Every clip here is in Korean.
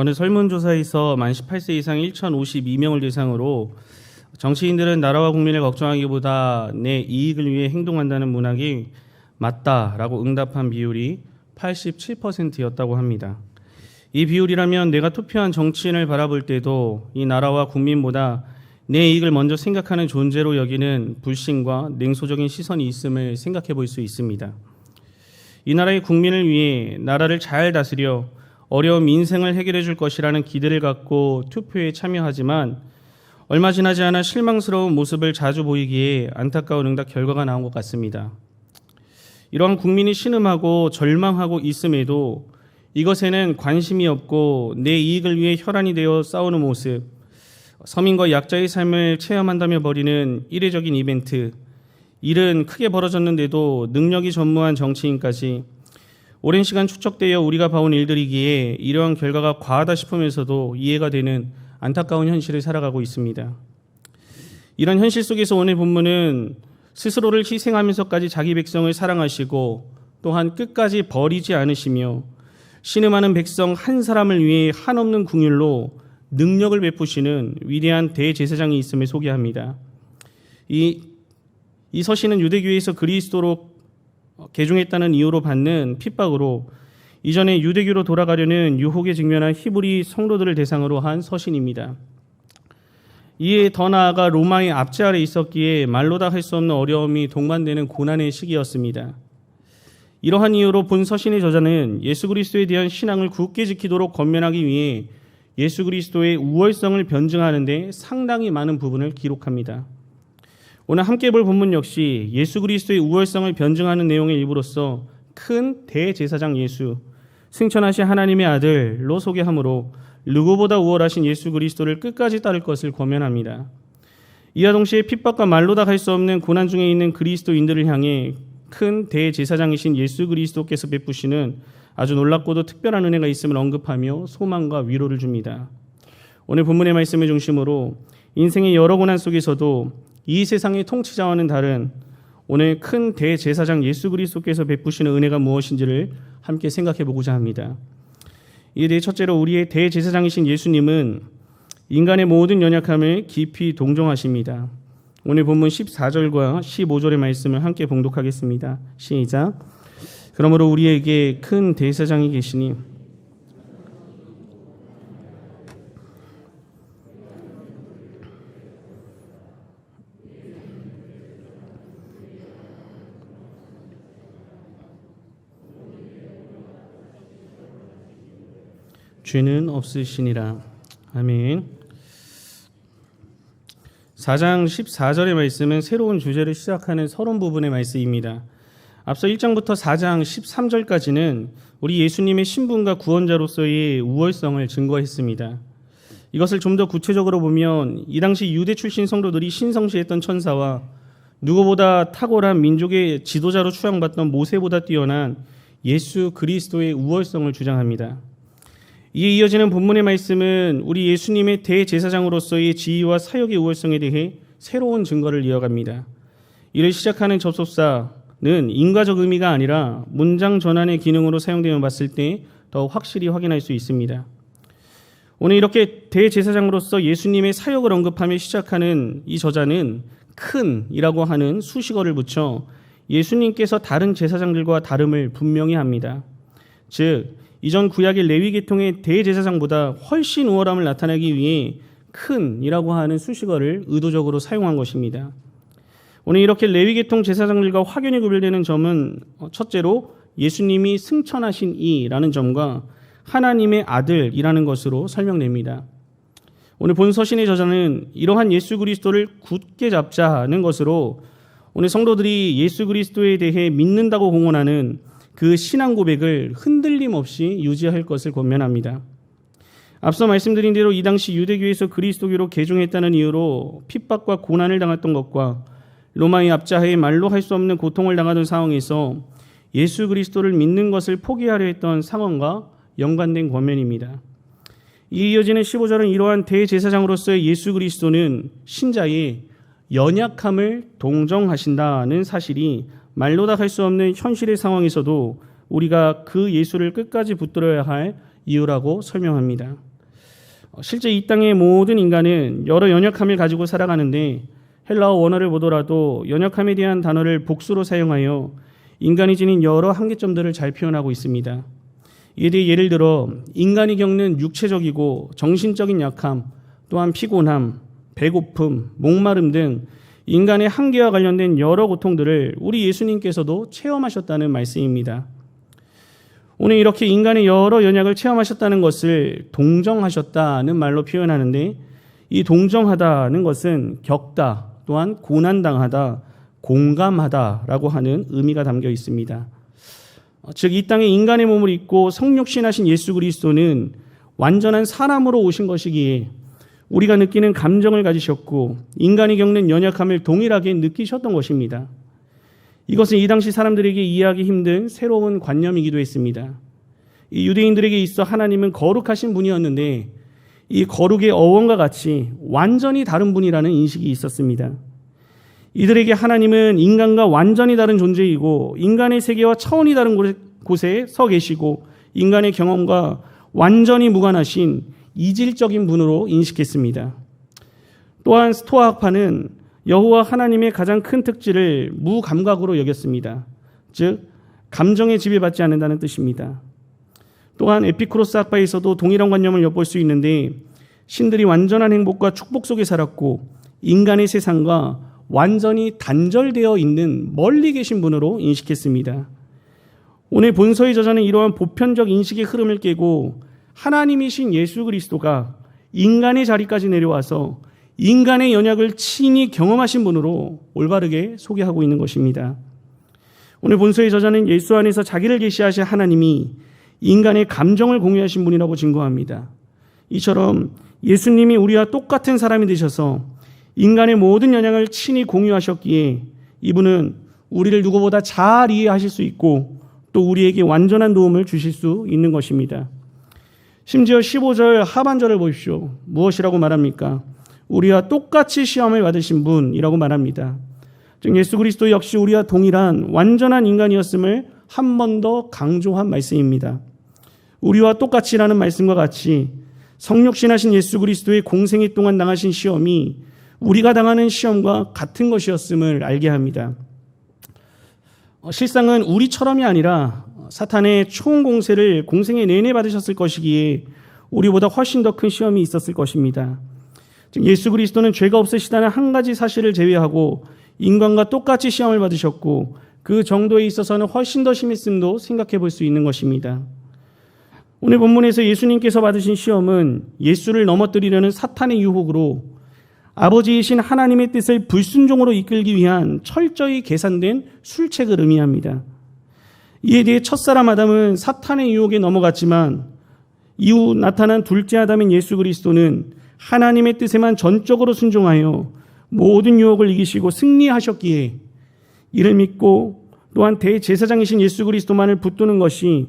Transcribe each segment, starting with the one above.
어느 설문조사에서 만 18세 이상 1,052명을 대상으로 정치인들은 나라와 국민을 걱정하기보다 내 이익을 위해 행동한다는 문학이 맞다라고 응답한 비율이 87%였다고 합니다. 이 비율이라면 내가 투표한 정치인을 바라볼 때도 이 나라와 국민보다 내 이익을 먼저 생각하는 존재로 여기는 불신과 냉소적인 시선이 있음을 생각해 볼 수 있습니다. 이 나라의 국민을 위해 나라를 잘 다스려 어려운 민생을 해결해 줄 것이라는 기대를 갖고 투표에 참여하지만 얼마 지나지 않아 실망스러운 모습을 자주 보이기에 안타까운 응답 결과가 나온 것 같습니다. 이러한 국민이 신음하고 절망하고 있음에도 이것에는 관심이 없고 내 이익을 위해 혈안이 되어 싸우는 모습, 서민과 약자의 삶을 체험한다며 벌이는 이례적인 이벤트, 일은 크게 벌어졌는데도 능력이 전무한 정치인까지 오랜 시간 축적되어 우리가 봐온 일들이기에 이러한 결과가 과하다 싶으면서도 이해가 되는 안타까운 현실을 살아가고 있습니다. 이런 현실 속에서 오늘 본문은 스스로를 희생하면서까지 자기 백성을 사랑하시고 또한 끝까지 버리지 않으시며 신음하는 백성 한 사람을 위해 한없는 긍휼로 능력을 베푸시는 위대한 대제사장이 있음을 소개합니다. 이 서신은 유대교에서 그리스도로 개종했다는 이유로 받는 핍박으로 이전에 유대교로 돌아가려는 유혹에 직면한 히브리 성도들을 대상으로 한 서신입니다. 이에 더 나아가 로마의 압제 아래 있었기에 말로 다 할 수 없는 어려움이 동반되는 고난의 시기였습니다. 이러한 이유로 본 서신의 저자는 예수 그리스도에 대한 신앙을 굳게 지키도록 권면하기 위해 예수 그리스도의 우월성을 변증하는 데 상당히 많은 부분을 기록합니다. 오늘 함께 볼 본문 역시 예수 그리스도의 우월성을 변증하는 내용의 일부로서 큰 대제사장 예수, 승천하신 하나님의 아들로 소개하므로 누구보다 우월하신 예수 그리스도를 끝까지 따를 것을 권면합니다. 이와 동시에 핍박과 말로 다 할 수 없는 고난 중에 있는 그리스도인들을 향해 큰 대제사장이신 예수 그리스도께서 베푸시는 아주 놀랍고도 특별한 은혜가 있음을 언급하며 소망과 위로를 줍니다. 오늘 본문의 말씀을 중심으로 인생의 여러 고난 속에서도 이 세상의 통치자와는 다른 오늘 큰 대제사장 예수 그리스도께서 베푸시는 은혜가 무엇인지를 함께 생각해 보고자 합니다. 이에 대해 첫째로 우리의 대제사장이신 예수님은 인간의 모든 연약함을 깊이 동정하십니다. 오늘 본문 14절과 15절의 말씀을 함께 봉독하겠습니다. 시작. 그러므로 우리에게 큰 대제사장이 계시니 죄는 없으시니라. 아멘. 4장 14절의 말씀은 새로운 주제를 시작하는 서론 부분의 말씀입니다. 앞서 1장부터 4장 13절까지는 우리 예수님의 신분과 구원자로서의 우월성을 증거했습니다. 이것을 좀 더 구체적으로 보면 이 당시 유대 출신 성도들이 신성시했던 천사와 누구보다 탁월한 민족의 지도자로 추앙받던 모세보다 뛰어난 예수 그리스도의 우월성을 주장합니다. 이에 이어지는 본문의 말씀은 우리 예수님의 대제사장으로서의 지위와 사역의 우월성에 대해 새로운 증거를 이어갑니다. 이를 시작하는 접속사는 인과적 의미가 아니라 문장 전환의 기능으로 사용되어 봤을 때 더 확실히 확인할 수 있습니다. 오늘 이렇게 대제사장으로서 예수님의 사역을 언급하며 시작하는 이 저자는 큰이라고 하는 수식어를 붙여 예수님께서 다른 제사장들과 다름을 분명히 합니다. 즉 이전 구약의 레위 계통의 대제사장보다 훨씬 우월함을 나타내기 위해 큰이라고 하는 수식어를 의도적으로 사용한 것입니다. 오늘 이렇게 레위 계통 제사장들과 확연히 구별되는 점은 첫째로 예수님이 승천하신 이라는 점과 하나님의 아들이라는 것으로 설명됩니다. 오늘 본 서신의 저자는 이러한 예수 그리스도를 굳게 잡자는 것으로 오늘 성도들이 예수 그리스도에 대해 믿는다고 공언하는 그 신앙 고백을 흔들림 없이 유지할 것을 권면합니다. 앞서 말씀드린 대로 이 당시 유대교에서 그리스도교로 개종했다는 이유로 핍박과 고난을 당했던 것과 로마의 압제하에 말로 할 수 없는 고통을 당하던 상황에서 예수 그리스도를 믿는 것을 포기하려 했던 상황과 연관된 권면입니다. 이에 이어지는 15절은 이러한 대제사장으로서의 예수 그리스도는 신자의 연약함을 동정하신다는 사실이 말로 다 할 수 없는 현실의 상황에서도 우리가 그 예수를 끝까지 붙들어야 할 이유라고 설명합니다. 실제 이 땅의 모든 인간은 여러 연약함을 가지고 살아가는데 헬라어 원어를 보더라도 연약함에 대한 단어를 복수로 사용하여 인간이 지닌 여러 한계점들을 잘 표현하고 있습니다. 이에 대해 예를 들어 인간이 겪는 육체적이고 정신적인 약함, 또한 피곤함, 배고픔, 목마름 등 인간의 한계와 관련된 여러 고통들을 우리 예수님께서도 체험하셨다는 말씀입니다. 오늘 이렇게 인간의 여러 연약을 체험하셨다는 것을 동정하셨다는 말로 표현하는데, 이 동정하다는 것은 겪다, 또한 고난당하다, 공감하다라고 하는 의미가 담겨 있습니다. 즉 이 땅에 인간의 몸을 입고 성육신하신 예수 그리스도는 완전한 사람으로 오신 것이기에 우리가 느끼는 감정을 가지셨고 인간이 겪는 연약함을 동일하게 느끼셨던 것입니다. 이것은 이 당시 사람들에게 이해하기 힘든 새로운 관념이기도 했습니다. 이 유대인들에게 있어 하나님은 거룩하신 분이었는데 이 거룩의 어원과 같이 완전히 다른 분이라는 인식이 있었습니다. 이들에게 하나님은 인간과 완전히 다른 존재이고 인간의 세계와 차원이 다른 곳에 서 계시고 인간의 경험과 완전히 무관하신 이질적인 분으로 인식했습니다. 또한 스토아학파는 여호와 하나님의 가장 큰 특질을 무감각으로 여겼습니다. 즉 감정에 지배받지 않는다는 뜻입니다. 또한 에피쿠로스 학파에서도 동일한 관념을 엿볼 수 있는데 신들이 완전한 행복과 축복 속에 살았고 인간의 세상과 완전히 단절되어 있는 멀리 계신 분으로 인식했습니다. 오늘 본서의 저자는 이러한 보편적 인식의 흐름을 깨고 하나님이신 예수 그리스도가 인간의 자리까지 내려와서 인간의 연약을 친히 경험하신 분으로 올바르게 소개하고 있는 것입니다. 오늘 본서의 저자는 예수 안에서 자기를 계시하신 하나님이 인간의 감정을 공유하신 분이라고 증거합니다. 이처럼 예수님이 우리와 똑같은 사람이 되셔서 인간의 모든 연약을 친히 공유하셨기에 이분은 우리를 누구보다 잘 이해하실 수 있고 또 우리에게 완전한 도움을 주실 수 있는 것입니다. 심지어 15절 하반절을 보십시오. 무엇이라고 말합니까? 우리와 똑같이 시험을 받으신 분이라고 말합니다. 즉 예수 그리스도 역시 우리와 동일한 완전한 인간이었음을 한 번 더 강조한 말씀입니다. 우리와 똑같이라는 말씀과 같이 성육신하신 예수 그리스도의 공생애 동안 당하신 시험이 우리가 당하는 시험과 같은 것이었음을 알게 합니다. 실상은 우리처럼이 아니라 사탄의 총공세를 공생애 내내 받으셨을 것이기에 우리보다 훨씬 더 큰 시험이 있었을 것입니다. 즉 예수 그리스도는 죄가 없으시다는 한 가지 사실을 제외하고 인간과 똑같이 시험을 받으셨고 그 정도에 있어서는 훨씬 더 심했음도 생각해 볼 수 있는 것입니다. 오늘 본문에서 예수님께서 받으신 시험은 예수를 넘어뜨리려는 사탄의 유혹으로 아버지이신 하나님의 뜻을 불순종으로 이끌기 위한 철저히 계산된 술책을 의미합니다. 이에 대해 첫사람 아담은 사탄의 유혹에 넘어갔지만 이후 나타난 둘째 아담인 예수 그리스도는 하나님의 뜻에만 전적으로 순종하여 모든 유혹을 이기시고 승리하셨기에 이를 믿고 또한 대제사장이신 예수 그리스도만을 붙드는 것이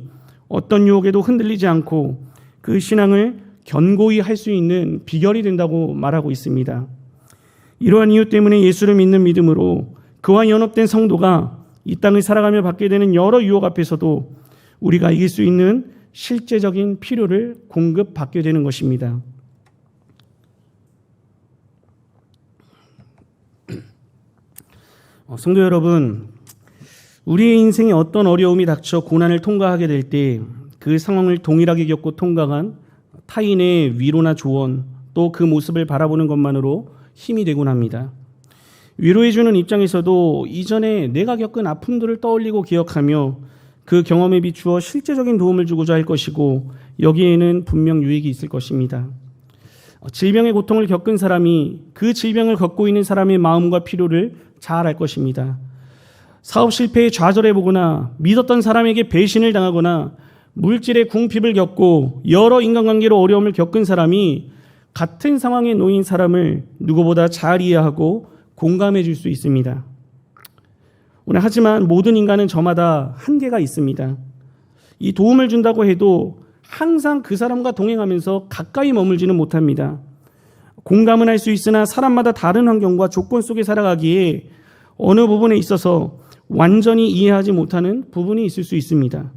어떤 유혹에도 흔들리지 않고 그 신앙을 견고히 할 수 있는 비결이 된다고 말하고 있습니다. 이러한 이유 때문에 예수를 믿는 믿음으로 그와 연합된 성도가 이 땅을 살아가며 받게 되는 여러 유혹 앞에서도 우리가 이길 수 있는 실제적인 필요를 공급받게 되는 것입니다. 성도 여러분, 우리의 인생에 어떤 어려움이 닥쳐 고난을 통과하게 될 때 그 상황을 동일하게 겪고 통과한 타인의 위로나 조언, 또 그 모습을 바라보는 것만으로 힘이 되곤 합니다. 위로해주는 입장에서도 이전에 내가 겪은 아픔들을 떠올리고 기억하며 그 경험에 비추어 실제적인 도움을 주고자 할 것이고 여기에는 분명 유익이 있을 것입니다. 질병의 고통을 겪은 사람이 그 질병을 겪고 있는 사람의 마음과 필요를 잘 알 것입니다. 사업 실패에 좌절해보거나 믿었던 사람에게 배신을 당하거나 물질의 궁핍을 겪고 여러 인간관계로 어려움을 겪은 사람이 같은 상황에 놓인 사람을 누구보다 잘 이해하고 공감해 줄 수 있습니다. 오늘 하지만 모든 인간은 저마다 한계가 있습니다. 이 도움을 준다고 해도 항상 그 사람과 동행하면서 가까이 머물지는 못합니다. 공감은 할 수 있으나 사람마다 다른 환경과 조건 속에 살아가기에 어느 부분에 있어서 완전히 이해하지 못하는 부분이 있을 수 있습니다.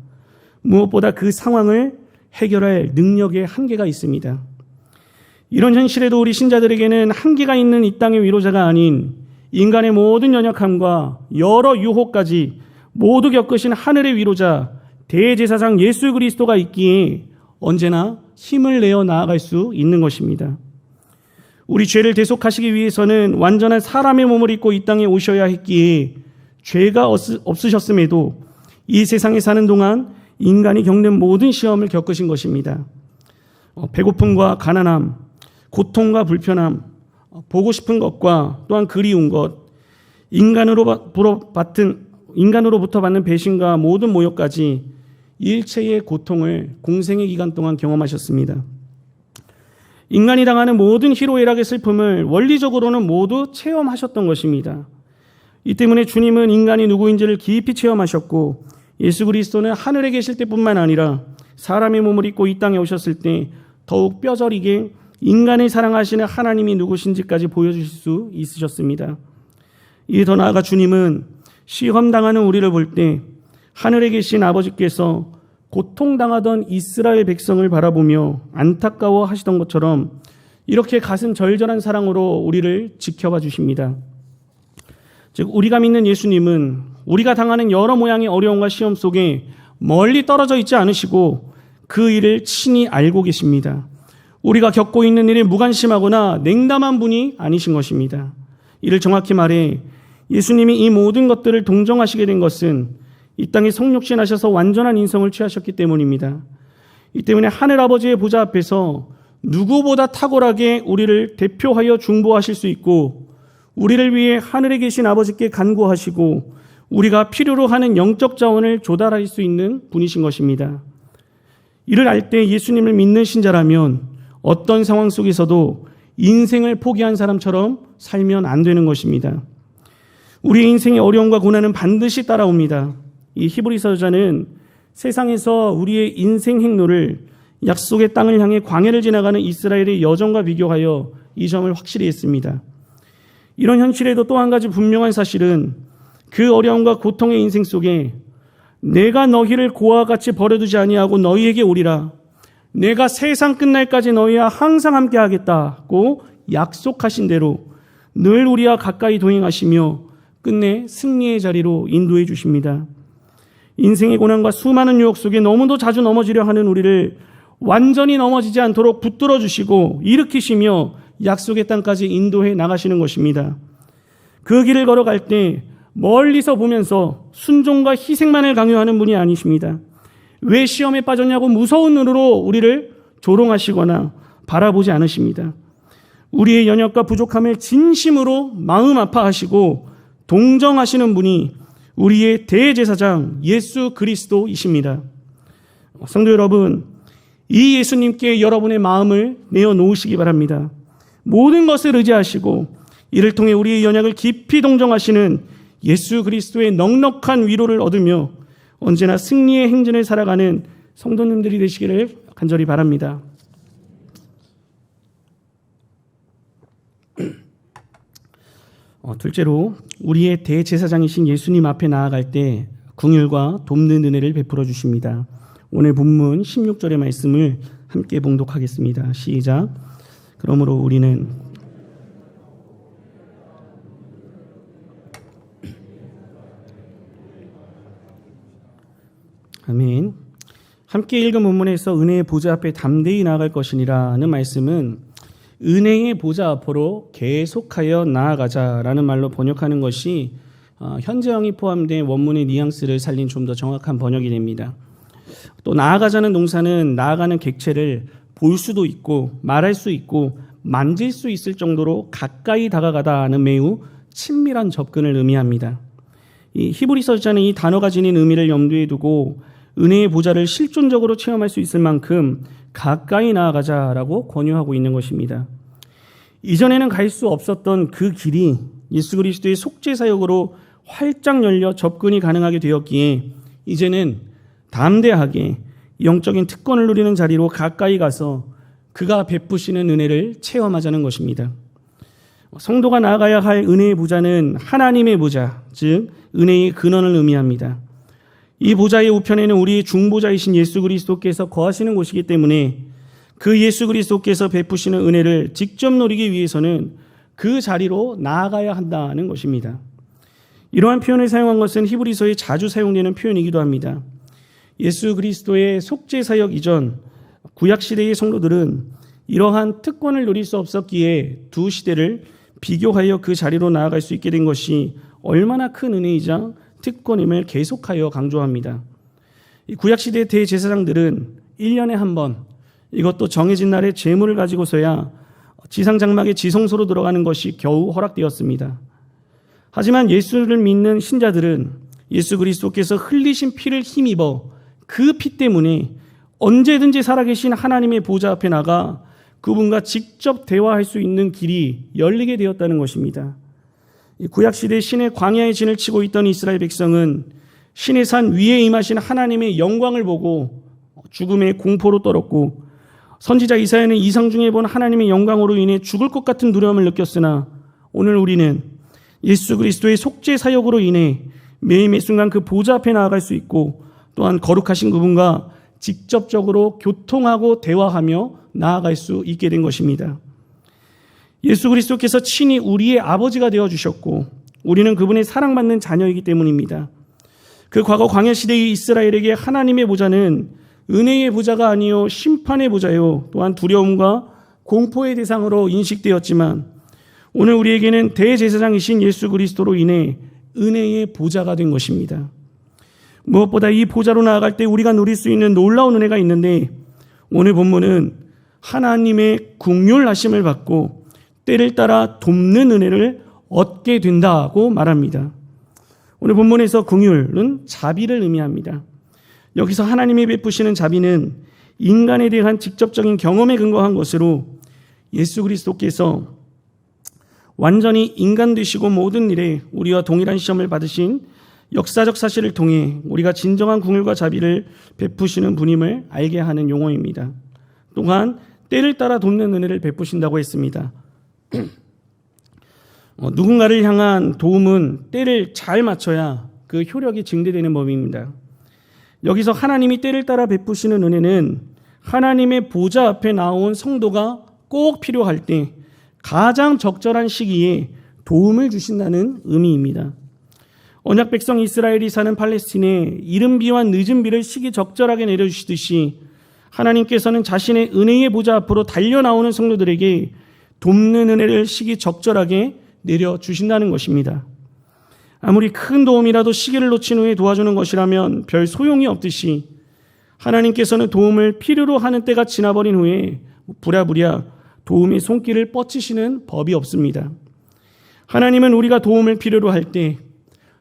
무엇보다 그 상황을 해결할 능력의 한계가 있습니다. 이런 현실에도 우리 신자들에게는 한계가 있는 이 땅의 위로자가 아닌 인간의 모든 연약함과 여러 유혹까지 모두 겪으신 하늘의 위로자 대제사장 예수 그리스도가 있기에 언제나 힘을 내어 나아갈 수 있는 것입니다. 우리 죄를 대속하시기 위해서는 완전한 사람의 몸을 입고 이 땅에 오셔야 했기에 죄가 없으셨음에도 이 세상에 사는 동안 인간이 겪는 모든 시험을 겪으신 것입니다. 배고픔과 가난함, 고통과 불편함, 보고 싶은 것과 또한 그리운 것, 인간으로부터 받는 배신과 모든 모욕까지 일체의 고통을 공생의 기간 동안 경험하셨습니다. 인간이 당하는 모든 희로애락의 슬픔을 원리적으로는 모두 체험하셨던 것입니다. 이 때문에 주님은 인간이 누구인지를 깊이 체험하셨고 예수 그리스도는 하늘에 계실 때뿐만 아니라 사람의 몸을 입고 이 땅에 오셨을 때 더욱 뼈저리게 인간을 사랑하시는 하나님이 누구신지까지 보여주실 수 있으셨습니다. 이에 더 나아가 주님은 시험당하는 우리를 볼 때 하늘에 계신 아버지께서 고통당하던 이스라엘 백성을 바라보며 안타까워 하시던 것처럼 이렇게 가슴 절절한 사랑으로 우리를 지켜봐 주십니다. 즉 우리가 믿는 예수님은 우리가 당하는 여러 모양의 어려움과 시험 속에 멀리 떨어져 있지 않으시고 그 일을 친히 알고 계십니다. 우리가 겪고 있는 일에 무관심하거나 냉담한 분이 아니신 것입니다. 이를 정확히 말해 예수님이 이 모든 것들을 동정하시게 된 것은 이 땅에 성육신하셔서 완전한 인성을 취하셨기 때문입니다. 이 때문에 하늘아버지의 보좌 앞에서 누구보다 탁월하게 우리를 대표하여 중보하실 수 있고 우리를 위해 하늘에 계신 아버지께 간구하시고 우리가 필요로 하는 영적 자원을 조달할 수 있는 분이신 것입니다. 이를 알 때 예수님을 믿는 신자라면 어떤 상황 속에서도 인생을 포기한 사람처럼 살면 안 되는 것입니다. 우리의 인생의 어려움과 고난은 반드시 따라옵니다. 이 히브리서자는 세상에서 우리의 인생 행로를 약속의 땅을 향해 광야를 지나가는 이스라엘의 여정과 비교하여 이 점을 확실히 했습니다. 이런 현실에도 또 한 가지 분명한 사실은 그 어려움과 고통의 인생 속에 내가 너희를 고아와 같이 버려두지 아니하고 너희에게 오리라. 내가 세상 끝날까지 너희와 항상 함께 하겠다고 약속하신 대로 늘 우리와 가까이 동행하시며 끝내 승리의 자리로 인도해 주십니다. 인생의 고난과 수많은 유혹 속에 너무도 자주 넘어지려 하는 우리를 완전히 넘어지지 않도록 붙들어 주시고 일으키시며 약속의 땅까지 인도해 나가시는 것입니다. 그 길을 걸어갈 때 멀리서 보면서 순종과 희생만을 강요하는 분이 아니십니다. 왜 시험에 빠졌냐고 무서운 눈으로 우리를 조롱하시거나 바라보지 않으십니다. 우리의 연약과 부족함을 진심으로 마음 아파하시고 동정하시는 분이 우리의 대제사장 예수 그리스도이십니다. 성도 여러분, 이 예수님께 여러분의 마음을 내어놓으시기 바랍니다. 모든 것을 의지하시고 이를 통해 우리의 연약을 깊이 동정하시는 예수 그리스도의 넉넉한 위로를 얻으며 언제나 승리의 행진을 살아가는 성도님들이 되시기를 간절히 바랍니다. 둘째로 우리의 대제사장이신 예수님 앞에 나아갈 때 긍휼과 돕는 은혜를 베풀어 주십니다. 오늘 본문 16절의 말씀을 함께 봉독하겠습니다. 시작. 그러므로 우리는 아멘. 함께 읽은 본문에서 은혜의 보좌 앞에 담대히 나아갈 것이니라는 말씀은 은혜의 보좌 앞으로 계속하여 나아가자라는 말로 번역하는 것이 현재형이 포함된 원문의 뉘앙스를 살린 좀 더 정확한 번역이 됩니다. 또 나아가자는 동사는 나아가는 객체를 볼 수도 있고 말할 수 있고 만질 수 있을 정도로 가까이 다가가다는 매우 친밀한 접근을 의미합니다. 이 히브리서자는 이 단어가 지닌 의미를 염두에 두고 은혜의 보좌를 실존적으로 체험할 수 있을 만큼 가까이 나아가자라고 권유하고 있는 것입니다. 이전에는 갈 수 없었던 그 길이 예수 그리스도의 속죄 사역으로 활짝 열려 접근이 가능하게 되었기에 이제는 담대하게 영적인 특권을 누리는 자리로 가까이 가서 그가 베푸시는 은혜를 체험하자는 것입니다. 성도가 나아가야 할 은혜의 보좌는 하나님의 보좌, 즉 은혜의 근원을 의미합니다. 이 보좌의 우편에는 우리의 중보자이신 예수 그리스도께서 거하시는 곳이기 때문에 그 예수 그리스도께서 베푸시는 은혜를 직접 누리기 위해서는 그 자리로 나아가야 한다는 것입니다. 이러한 표현을 사용한 것은 히브리서에 자주 사용되는 표현이기도 합니다. 예수 그리스도의 속죄 사역 이전 구약시대의 성도들은 이러한 특권을 누릴 수 없었기에 두 시대를 비교하여 그 자리로 나아갈 수 있게 된 것이 얼마나 큰 은혜이자 특권임을 계속하여 강조합니다. 이 구약시대 대제사장들은 1년에 한 번, 이것도 정해진 날에 제물을 가지고서야 지상장막의 지성소로 들어가는 것이 겨우 허락되었습니다. 하지만 예수를 믿는 신자들은 예수 그리스도께서 흘리신 피를 힘입어 그 피 때문에 언제든지 살아계신 하나님의 보좌 앞에 나가 그분과 직접 대화할 수 있는 길이 열리게 되었다는 것입니다. 구약시대 신의 광야의 진을 치고 있던 이스라엘 백성은 신의 산 위에 임하신 하나님의 영광을 보고 죽음의 공포로 떨었고, 선지자 이사야는 이상 중에 본 하나님의 영광으로 인해 죽을 것 같은 두려움을 느꼈으나 오늘 우리는 예수 그리스도의 속죄 사역으로 인해 매일매 순간 그 보좌 앞에 나아갈 수 있고, 또한 거룩하신 그분과 직접적으로 교통하고 대화하며 나아갈 수 있게 된 것입니다. 예수 그리스도께서 친히 우리의 아버지가 되어주셨고 우리는 그분의 사랑받는 자녀이기 때문입니다. 그 과거 광야시대의 이스라엘에게 하나님의 보좌는 은혜의 보좌가 아니요 심판의 보좌요 또한 두려움과 공포의 대상으로 인식되었지만, 오늘 우리에게는 대제사장이신 예수 그리스도로 인해 은혜의 보좌가 된 것입니다. 무엇보다 이 보좌로 나아갈 때 우리가 누릴 수 있는 놀라운 은혜가 있는데, 오늘 본문은 하나님의 긍휼하심을 받고 때를 따라 돕는 은혜를 얻게 된다고 말합니다. 오늘 본문에서 긍휼은 자비를 의미합니다. 여기서 하나님이 베푸시는 자비는 인간에 대한 직접적인 경험에 근거한 것으로 예수 그리스도께서 완전히 인간 되시고 모든 일에 우리와 동일한 시험을 받으신 역사적 사실을 통해 우리가 진정한 긍휼과 자비를 베푸시는 분임을 알게 하는 용어입니다. 또한 때를 따라 돕는 은혜를 베푸신다고 했습니다. 누군가를 향한 도움은 때를 잘 맞춰야 그 효력이 증대되는 법입니다. 여기서 하나님이 때를 따라 베푸시는 은혜는 하나님의 보좌 앞에 나온 성도가 꼭 필요할 때 가장 적절한 시기에 도움을 주신다는 의미입니다. 언약 백성 이스라엘이 사는 팔레스틴에 이른 비와 늦은 비를 시기적절하게 내려주시듯이 하나님께서는 자신의 은혜의 보좌 앞으로 달려나오는 성도들에게 돕는 은혜를 시기적절하게 내려주신다는 것입니다. 아무리 큰 도움이라도 시기를 놓친 후에 도와주는 것이라면 별 소용이 없듯이 하나님께서는 도움을 필요로 하는 때가 지나버린 후에 부랴부랴 도움의 손길을 뻗치시는 법이 없습니다. 하나님은 우리가 도움을 필요로 할 때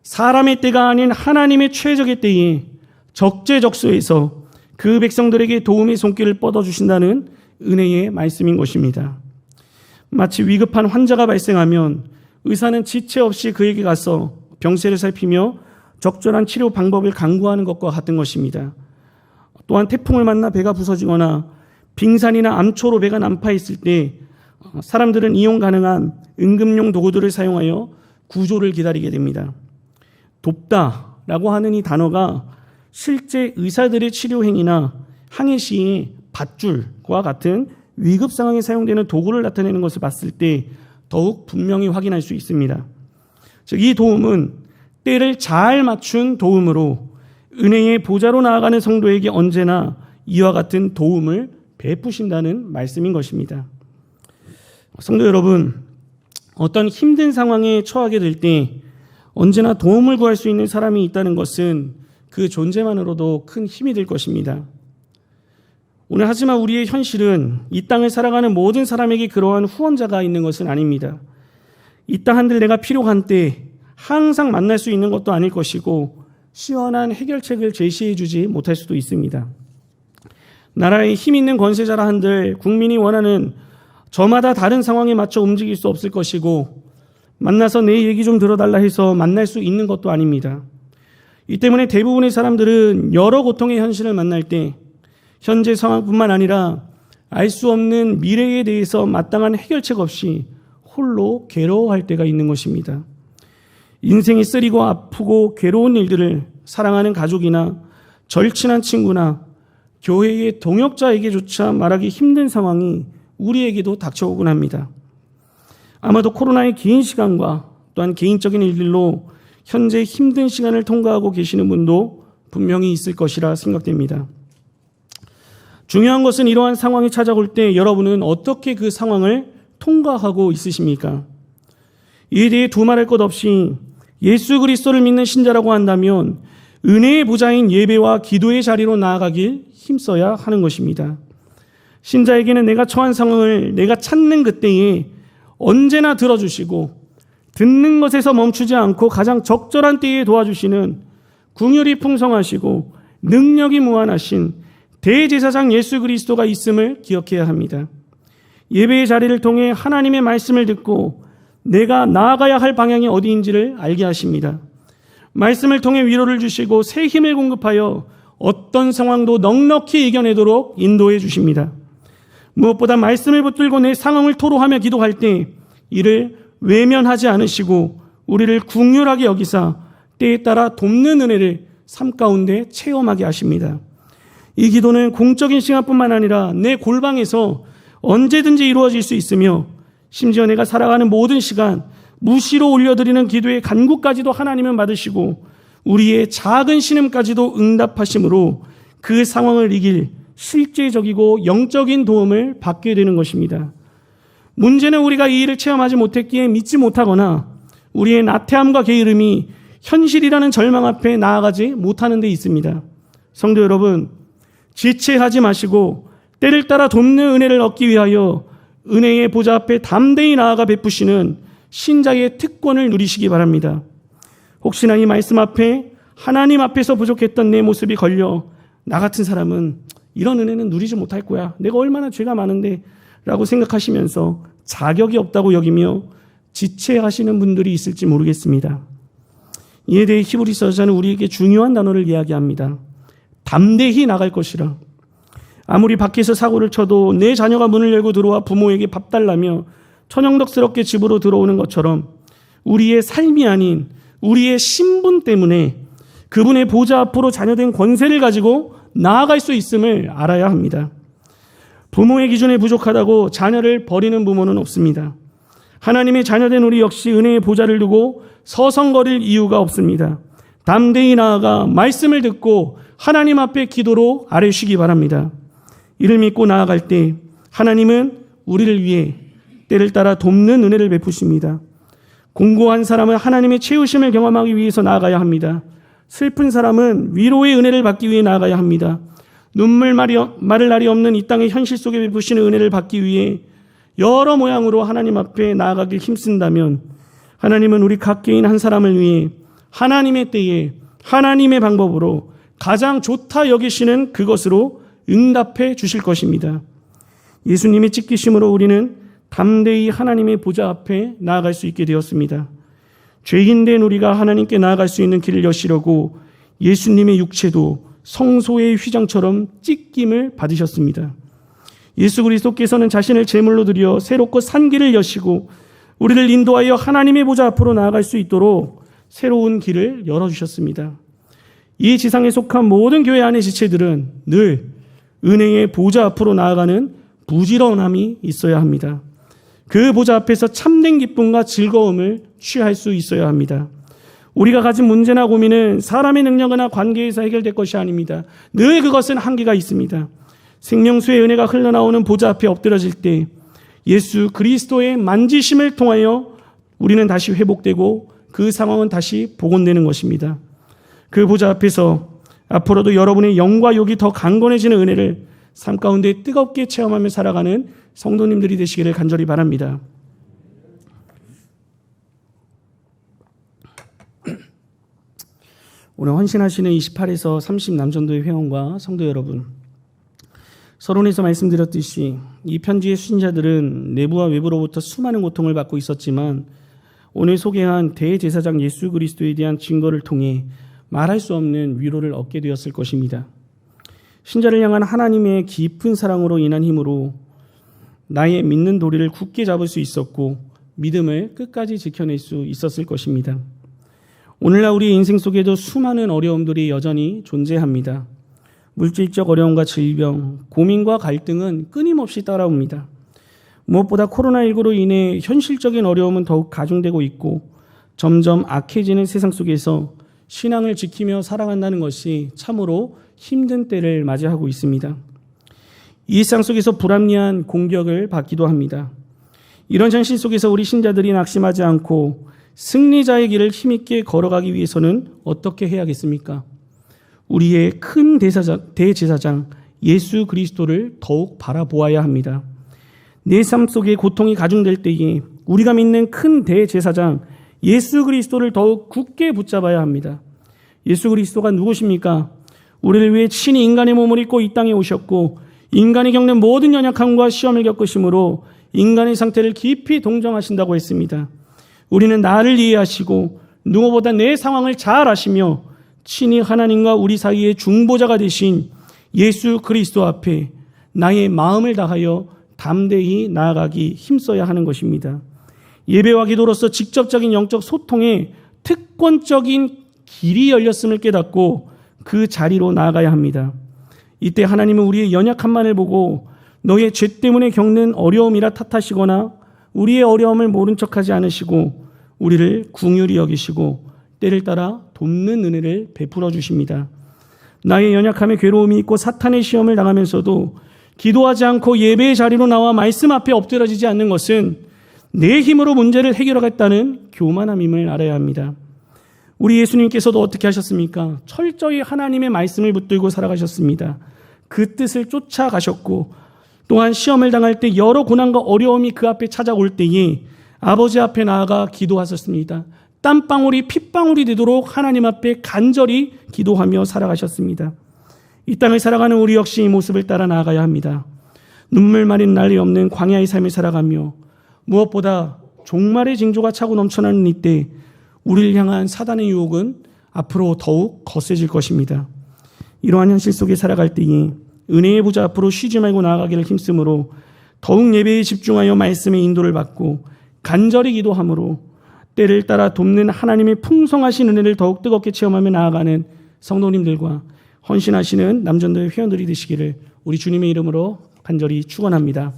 사람의 때가 아닌 하나님의 최적의 때에 적재적소에서 그 백성들에게 도움의 손길을 뻗어주신다는 은혜의 말씀인 것입니다. 마치 위급한 환자가 발생하면 의사는 지체 없이 그에게 가서 병세를 살피며 적절한 치료 방법을 강구하는 것과 같은 것입니다. 또한 태풍을 만나 배가 부서지거나 빙산이나 암초로 배가 난파했을 때 사람들은 이용 가능한 응급용 도구들을 사용하여 구조를 기다리게 됩니다. 돕다라고 하는 이 단어가 실제 의사들의 치료 행위나 항해 시의 밧줄과 같은 위급 상황에 사용되는 도구를 나타내는 것을 봤을 때 더욱 분명히 확인할 수 있습니다. 즉, 이 도움은 때를 잘 맞춘 도움으로 은혜의 보좌로 나아가는 성도에게 언제나 이와 같은 도움을 베푸신다는 말씀인 것입니다. 성도 여러분, 어떤 힘든 상황에 처하게 될 때 언제나 도움을 구할 수 있는 사람이 있다는 것은 그 존재만으로도 큰 힘이 될 것입니다. 오늘 하지만 우리의 현실은 이 땅을 살아가는 모든 사람에게 그러한 후원자가 있는 것은 아닙니다. 이 땅 한들 내가 필요한 때 항상 만날 수 있는 것도 아닐 것이고 시원한 해결책을 제시해 주지 못할 수도 있습니다. 나라의 힘 있는 권세자라 한들 국민이 원하는 저마다 다른 상황에 맞춰 움직일 수 없을 것이고 만나서 내 얘기 좀 들어달라 해서 만날 수 있는 것도 아닙니다. 이 때문에 대부분의 사람들은 여러 고통의 현실을 만날 때 현재 상황뿐만 아니라 알 수 없는 미래에 대해서 마땅한 해결책 없이 홀로 괴로워할 때가 있는 것입니다. 인생이 쓰리고 아프고 괴로운 일들을 사랑하는 가족이나 절친한 친구나 교회의 동역자에게조차 말하기 힘든 상황이 우리에게도 닥쳐오곤 합니다. 아마도 코로나의 긴 시간과 또한 개인적인 일들로 현재 힘든 시간을 통과하고 계시는 분도 분명히 있을 것이라 생각됩니다. 중요한 것은 이러한 상황이 찾아올 때 여러분은 어떻게 그 상황을 통과하고 있으십니까? 이에 대해 두말할 것 없이 예수 그리스도를 믿는 신자라고 한다면 은혜의 보좌인 예배와 기도의 자리로 나아가길 힘써야 하는 것입니다. 신자에게는 내가 처한 상황을 내가 찾는 그때에 언제나 들어주시고 듣는 것에서 멈추지 않고 가장 적절한 때에 도와주시는 긍휼이 풍성하시고 능력이 무한하신 대제사장 예수 그리스도가 있음을 기억해야 합니다. 예배의 자리를 통해 하나님의 말씀을 듣고 내가 나아가야 할 방향이 어디인지를 알게 하십니다. 말씀을 통해 위로를 주시고 새 힘을 공급하여 어떤 상황도 넉넉히 이겨내도록 인도해 주십니다. 무엇보다 말씀을 붙들고 내 상황을 토로하며 기도할 때 이를 외면하지 않으시고 우리를 긍휼하게 여기사 때에 따라 돕는 은혜를 삶 가운데 체험하게 하십니다. 이 기도는 공적인 시간뿐만 아니라 내 골방에서 언제든지 이루어질 수 있으며 심지어 내가 살아가는 모든 시간 무시로 올려드리는 기도의 간구까지도 하나님은 받으시고 우리의 작은 신음까지도 응답하심으로 그 상황을 이길 실제적이고 영적인 도움을 받게 되는 것입니다. 문제는 우리가 이 일을 체험하지 못했기에 믿지 못하거나 우리의 나태함과 게으름이 현실이라는 절망 앞에 나아가지 못하는 데 있습니다. 성도 여러분, 지체하지 마시고 때를 따라 돕는 은혜를 얻기 위하여 은혜의 보좌 앞에 담대히 나아가 베푸시는 신자의 특권을 누리시기 바랍니다. 혹시나 이 말씀 앞에 하나님 앞에서 부족했던 내 모습이 걸려 나 같은 사람은 이런 은혜는 누리지 못할 거야. 내가 얼마나 죄가 많은데 라고 생각하시면서 자격이 없다고 여기며 지체하시는 분들이 있을지 모르겠습니다. 이에 대해 히브리서 저자는 우리에게 중요한 단어를 이야기합니다. 담대히 나갈 것이라. 아무리 밖에서 사고를 쳐도 내 자녀가 문을 열고 들어와 부모에게 밥 달라며 천연덕스럽게 집으로 들어오는 것처럼 우리의 삶이 아닌 우리의 신분 때문에 그분의 보좌 앞으로 자녀된 권세를 가지고 나아갈 수 있음을 알아야 합니다. 부모의 기준에 부족하다고 자녀를 버리는 부모는 없습니다. 하나님의 자녀된 우리 역시 은혜의 보좌를 두고 서성거릴 이유가 없습니다. 담대히 나아가 말씀을 듣고 하나님 앞에 기도로 아뢰시기 바랍니다. 이를 믿고 나아갈 때 하나님은 우리를 위해 때를 따라 돕는 은혜를 베푸십니다. 공고한 사람은 하나님의 채우심을 경험하기 위해서 나아가야 합니다. 슬픈 사람은 위로의 은혜를 받기 위해 나아가야 합니다. 눈물 마를 날이 없는 이 땅의 현실 속에 베푸시는 은혜를 받기 위해 여러 모양으로 하나님 앞에 나아가길 힘쓴다면 하나님은 우리 각 개인 한 사람을 위해 하나님의 때에 하나님의 방법으로 가장 좋다 여기시는 그것으로 응답해 주실 것입니다. 예수님의 찢기심으로 우리는 담대히 하나님의 보좌 앞에 나아갈 수 있게 되었습니다. 죄인된 우리가 하나님께 나아갈 수 있는 길을 여시려고 예수님의 육체도 성소의 휘장처럼 찢김을 받으셨습니다. 예수 그리스도께서는 자신을 제물로 드려 새롭고 산 길을 여시고 우리를 인도하여 하나님의 보좌 앞으로 나아갈 수 있도록 새로운 길을 열어주셨습니다. 이 지상에 속한 모든 교회 안의 지체들은 늘 은혜의 보좌 앞으로 나아가는 부지런함이 있어야 합니다. 그 보좌 앞에서 참된 기쁨과 즐거움을 취할 수 있어야 합니다. 우리가 가진 문제나 고민은 사람의 능력이나 관계에서 해결될 것이 아닙니다. 늘 그것은 한계가 있습니다. 생명수의 은혜가 흘러나오는 보좌 앞에 엎드려질 때 예수 그리스도의 만지심을 통하여 우리는 다시 회복되고 그 상황은 다시 복원되는 것입니다. 그 보좌 앞에서 앞으로도 여러분의 영과 욕이 더 강건해지는 은혜를 삶 가운데 뜨겁게 체험하며 살아가는 성도님들이 되시기를 간절히 바랍니다. 오늘 헌신하시는 28에서 30 남전도의 회원과 성도 여러분, 서론에서 말씀드렸듯이 이 편지의 수신자들은 내부와 외부로부터 수많은 고통을 받고 있었지만 오늘 소개한 대제사장 예수 그리스도에 대한 증거를 통해 말할 수 없는 위로를 얻게 되었을 것입니다. 신자를 향한 하나님의 깊은 사랑으로 인한 힘으로 나의 믿는 도리를 굳게 잡을 수 있었고 믿음을 끝까지 지켜낼 수 있었을 것입니다. 오늘날 우리의 인생 속에도 수많은 어려움들이 여전히 존재합니다. 물질적 어려움과 질병, 고민과 갈등은 끊임없이 따라옵니다. 무엇보다 코로나19로 인해 현실적인 어려움은 더욱 가중되고 있고 점점 악해지는 세상 속에서 신앙을 지키며 살아간다는 것이 참으로 힘든 때를 맞이하고 있습니다. 이 일상 속에서 불합리한 공격을 받기도 합니다. 이런 현실 속에서 우리 신자들이 낙심하지 않고 승리자의 길을 힘있게 걸어가기 위해서는 어떻게 해야겠습니까? 우리의 큰 대제사장 예수 그리스도를 더욱 바라보아야 합니다. 내 삶 속에 고통이 가중될 때에 우리가 믿는 큰 대제사장 예수 그리스도를 더욱 굳게 붙잡아야 합니다. 예수 그리스도가 누구십니까? 우리를 위해 친히 인간의 몸을 입고 이 땅에 오셨고 인간이 겪는 모든 연약함과 시험을 겪으심으로 인간의 상태를 깊이 동정하신다고 했습니다. 우리는 나를 이해하시고 누구보다 내 상황을 잘 아시며 친히 하나님과 우리 사이의 중보자가 되신 예수 그리스도 앞에 나의 마음을 다하여 담대히 나아가기 힘써야 하는 것입니다. 예배와 기도로서 직접적인 영적 소통에 특권적인 길이 열렸음을 깨닫고 그 자리로 나아가야 합니다. 이때 하나님은 우리의 연약함만을 보고 너의 죄 때문에 겪는 어려움이라 탓하시거나 우리의 어려움을 모른 척하지 않으시고 우리를 긍휼히 여기시고 때를 따라 돕는 은혜를 베풀어 주십니다. 나의 연약함에 괴로움이 있고 사탄의 시험을 당하면서도 기도하지 않고 예배의 자리로 나와 말씀 앞에 엎드려지지 않는 것은 내 힘으로 문제를 해결하겠다는 교만함임을 알아야 합니다. 우리 예수님께서도 어떻게 하셨습니까? 철저히 하나님의 말씀을 붙들고 살아가셨습니다. 그 뜻을 쫓아가셨고 또한 시험을 당할 때 여러 고난과 어려움이 그 앞에 찾아올 때에 아버지 앞에 나아가 기도하셨습니다. 땀방울이 핏방울이 되도록 하나님 앞에 간절히 기도하며 살아가셨습니다. 이 땅을 살아가는 우리 역시 이 모습을 따라 나아가야 합니다. 눈물 마린 날이 없는 광야의 삶을 살아가며 무엇보다 종말의 징조가 차고 넘쳐나는 이때 우리를 향한 사단의 유혹은 앞으로 더욱 거세질 것입니다. 이러한 현실 속에 살아갈 때에 은혜의 보좌 앞으로 쉬지 말고 나아가기를 힘쓰므로 더욱 예배에 집중하여 말씀의 인도를 받고 간절히 기도함으로 때를 따라 돕는 하나님의 풍성하신 은혜를 더욱 뜨겁게 체험하며 나아가는 성도님들과 헌신하시는 남전도의 회원들이 되시기를 우리 주님의 이름으로 간절히 축원합니다.